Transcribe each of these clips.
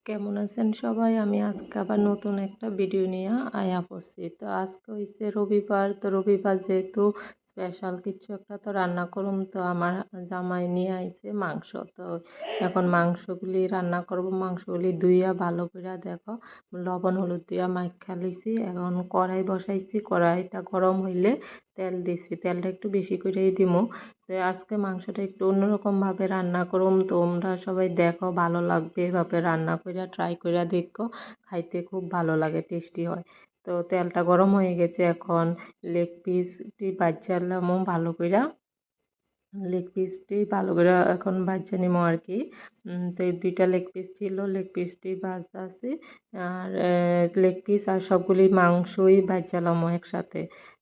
কেমন আছেন সবাই? আমি আজকে আবার নতুন একটা ভিডিও নিয়ে আয়া পড়ছি। তো আজকে হইছে রবিবার। তো রবিবার যেহেতু স্পেশাল কিছু একটা তো রান্না করুম। তো আমার জামাই নিয়ে আইছে মাংস। তো এখন মাংসগুলি রান্না করব। মাংসগুলি ধুইয়া ভালো করে দেখো লবণ হলুদ দিয়া মাইখা লইছি। এখন কড়াই বসাইছি। কড়াইটা গরম হইলে তেল দিছি। তেলটা একটু বেশি করেই দিমু। তো আজকে মাংসটা একটু অন্যরকমভাবে রান্না করুম। তোমরা সবাই দেখো, ভালো লাগবে। এভাবে রান্না কইরা ট্রাই কইরা দেখো, খাইতে খুব ভালো লাগে, টেস্টি হয়। তো তেলটা গরম হয়ে গেছে। এখন লেগ পিসটি ভাজলামও ভালো কইরা। লেগ পিসটি ভালো করে এখন ভাজে নিমো আর কি। তো এই দুইটা লেগ পিস ছিল, লেগ পিসটি ভাজতেছি। আর লেগ পিস আর সবগুলি মাংসই ভাজলামও একসাথে।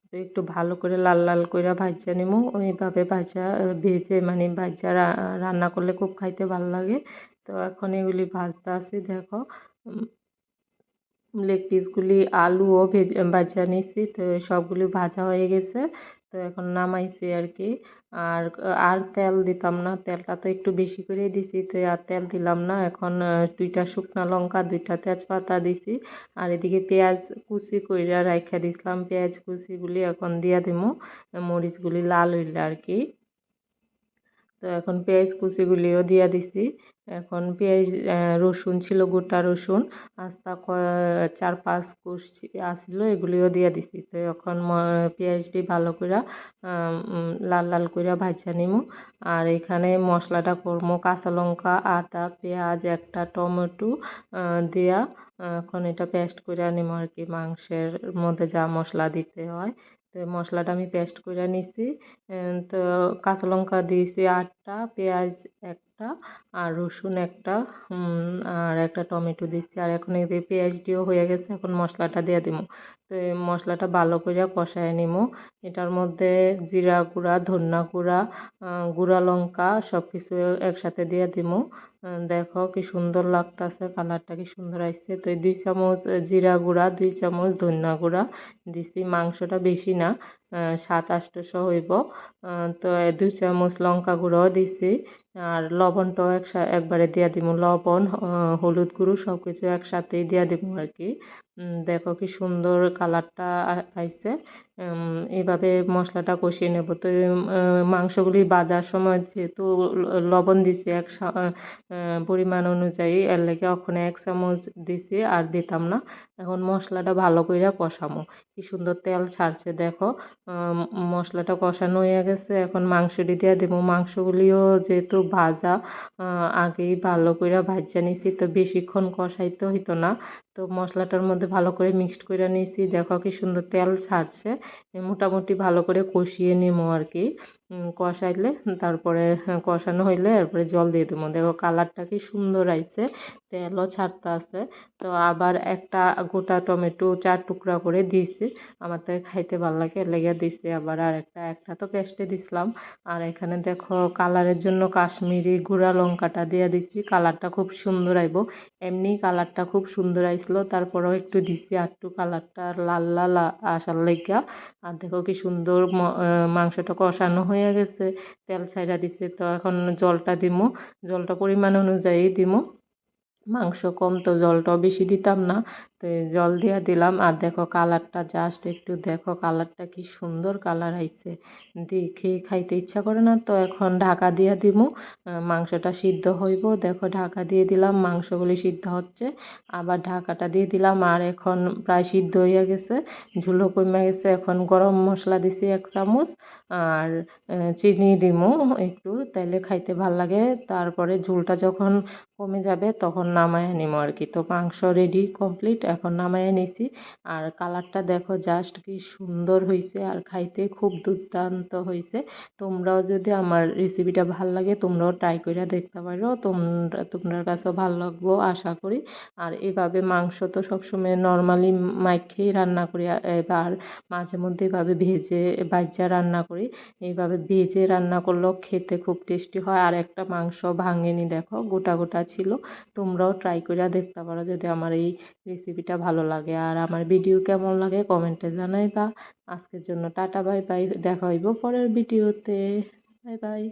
তো একটু ভালো করে লাল লাল করে ভাজা নিমো। ওইভাবে ভাজা ভেজে মানে ভাজা রান্না করলে খুব খাইতে ভালো লাগে। তো এখন এগুলি ভাজতেছি দেখো। লেগ পিসগুলি আলুও ভাজা নিছি। তো সবগুলি ভাজা হয়ে গেছে। তো এখন নামাইছি আর কি। আর আর তেল দিতাম না, তেলটা তো একটু বেশি করে দিছি। তো আর তেল দিলাম না। এখন দুইটা শুকনা লঙ্কা, দুইটা তেজপাতা দিছি। আর এদিকে পেঁয়াজ কুচি কইরা রাইখা দিছিলাম। পেঁয়াজ কুচিগুলি এখন দিয়া দিমু মরিচগুলি লাল হইলে আর কি। তো এখন পেঁয়াজ কুচিগুলিও দিয়া দিছি। এখন পেঁয়াজ রসুন ছিল, গোটা রসুন আস্তা 4-5 কোষ আসলো, এগুলিও দিয়া দিছি। তো এখন পেঁয়াজটি ভালো করে লাল লাল করে ভাজা নিমু। আর এখানে মশলাটা করবো কাঁচা লঙ্কা, আদা, পেঁয়াজ, একটা টমেটো দিয়া এখন এটা পেস্ট করে নিমু আর কি। মাংসের মধ্যে যা মশলা দিতে হয়, তো মশলাটা আমি পেস্ট করে নিছি। তো কাঁচা লঙ্কা দিয়েছি 8টা, পেঁয়াজ একটা, আর রসুন একটা, আর একটা টমেটো দিচ্ছি। আর এখন এই যে পেঁয়াজটিও হয়ে গেছে, এখন মশলাটা দিয়ে দিব। তো এই মশলাটা ভালো করে কষায় নিব। এটার মধ্যে জিরা গুঁড়া, ধনিয়া গুঁড়া, গুঁড়া লঙ্কা সব কিছু একসাথে দিয়ে দিব। দেখো কি সুন্দর লাগতেছে, কালারটা কি সুন্দর আসছে। তো 2 চামচ জিরা গুঁড়া, 2 চামচ ধনিয়া গুঁড়া দিছি। মাংসটা বেশি না, 700-800 হইব। তো 2 চামচ লঙ্কা গুঁড়োও দিছি। আর লবণটাও একবারে দিয়ে দিব। লবণ, হলুদ গুঁড়ো সব কিছু একসাথেই দিয়ে দিব আর কি। দেখো কি সুন্দর কালারটা আইছে। এইভাবে মশলাটা কষিয়ে নেব। তো মাংসগুলি ভাজার সময় যেহেতু লবণ দিছি পরিমাণ অনুযায়ী, এর লেগে ওখানে 1 চামচ দিছি, আর দিতাম না। এখন মশলাটা ভালো করে কষামো। কি সুন্দর তেল ছাড়ছে দেখো। মশলাটা কষানো হয়ে গেছে। এখন মাংসটি দিয়ে দেবো। মাংসগুলিও যেহেতু ভাজা আগেই ভালো করে ভাজা নিছি, তো বেশিক্ষণ কষাইতে হইতো না। তো মশলাটার মধ্যে ভালো করে মিক্সড করে নিয়েছি। দেখো কি সুন্দর তেল ছাড়ছে। মোটামুটি ভালো করে কষিয়ে নিমো আর কি। কষাইলে তারপরে কষানো হইলে এরপরে জল দিয়ে দেবো। দেখো কালারটা কি সুন্দর আইছে, তেলও ছাড়তে আছে। তো আবার একটা গোটা টমেটো 4 টুকরা করে দিয়েছি। আমার তো খাইতে ভালো লাগে, এর লেগে দিছি। আবার আর একটা তো পেস্টে দিছিলাম। আর এখানে দেখো কালারের জন্য কাশ্মীরি গুঁড়া লঙ্কাটা দিয়ে দিছি, কালারটা খুব সুন্দর আইব। এমনি কালারটা খুব সুন্দর আইছিল, তারপরেও একটু দিছি একটু কালারটা লাল লাল আসার লাইগা। আর দেখো কি সুন্দর মাংসটা কষানো হয়ে গেছে, তেল ছাইড়া দিছে। তো এখন জলটা দিমু, জলটা পরিমাণ অনুযায়ী দিমু। মাংস কম তো জলটাও বেশি দিতাম না। তো জল দিয়ে দিলাম। আর দেখো কালারটা জাস্ট একটু দেখো, কালারটা কি সুন্দর কালার আইছে, দেখে খাইতে ইচ্ছা করে না। তো এখন ঢাকা দিয়ে দিমু, মাংসটা সিদ্ধ হইব। দেখো ঢাকা দিয়ে দিলাম, মাংসগুলি সিদ্ধ হচ্ছে। আবার ঢাকাটা দিয়ে দিলাম। আর এখন প্রায় সিদ্ধ হয়ে গেছে, ঝুলও কমে গেছে। এখন গরম মশলা দিছি 1 চামচ, আর চিনি দিমু একটু, তাইলে খাইতে ভাল লাগে। তারপরে ঝোলটা যখন কমে যাবে তখন নামায় নিমো আর কি। তো মাংস রেডি কমপ্লিট, এখন নামায় নিছি। আর কালারটা দেখো জাস্ট কি সুন্দর হয়েছে, আর খাইতে খুব দুর্দান্ত হয়েছে। তোমরাও যদি আমার রেসিপিটা ভাল লাগে, তোমরাও ট্রাই করে দেখতে পারো। তোমার কাছেও ভালো লাগবো আশা করি। আর এভাবে মাংস তো সবসময় নর্মালি মাইখেই রান্না করি, এবার মাঝে মধ্যে এভাবে ভেজে ভাজা রান্না করি। এইভাবে ভেজে রান্না করলেও খেতে খুব টেস্টি হয়। আর একটা মাংস ভাঙেনি, দেখো গোটা গোটা ছিল। তোমরাও ট্রাই করে দেখতে পারো যদি আমার এই রেসিপিটা ভালো লাগে। আর আমার ভিডিও কেমন লাগে কমেন্টে জানাইবা। আজকের জন্য টাটা, বাই বাই। দেখা হইব পরের ভিডিওতে। Bye bye.